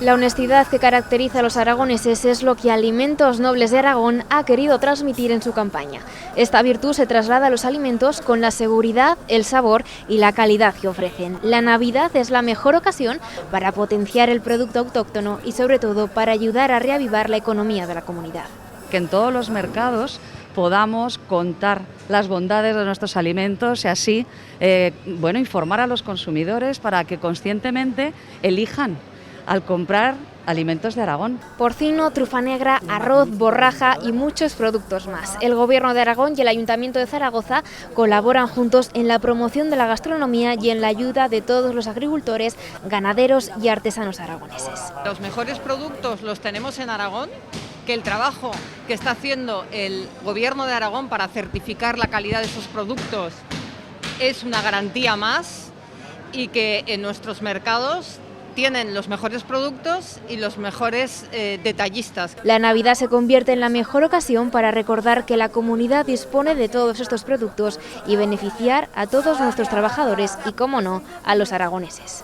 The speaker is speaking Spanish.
La honestidad que caracteriza a los aragoneses es lo que Alimentos Nobles de Aragón ha querido transmitir en su campaña. Esta virtud se traslada a los alimentos con la seguridad, el sabor y la calidad que ofrecen. La Navidad es la mejor ocasión para potenciar el producto autóctono y sobre todo para ayudar a reavivar la economía de la comunidad. Que en todos los mercados podamos contar las bondades de nuestros alimentos y así informar a los consumidores para que conscientemente elijan al comprar alimentos de Aragón. Porcino, trufa negra, arroz, borraja y muchos productos más. El Gobierno de Aragón y el Ayuntamiento de Zaragoza colaboran juntos en la promoción de la gastronomía y en la ayuda de todos los agricultores, ganaderos y artesanos aragoneses. Los mejores productos los tenemos en Aragón, que el trabajo que está haciendo el Gobierno de Aragón para certificar la calidad de esos productos es una garantía más y que en nuestros mercados tienen los mejores productos y los mejores detallistas. La Navidad se convierte en la mejor ocasión para recordar que la comunidad dispone de todos estos productos y beneficiar a todos nuestros trabajadores y, cómo no, a los aragoneses.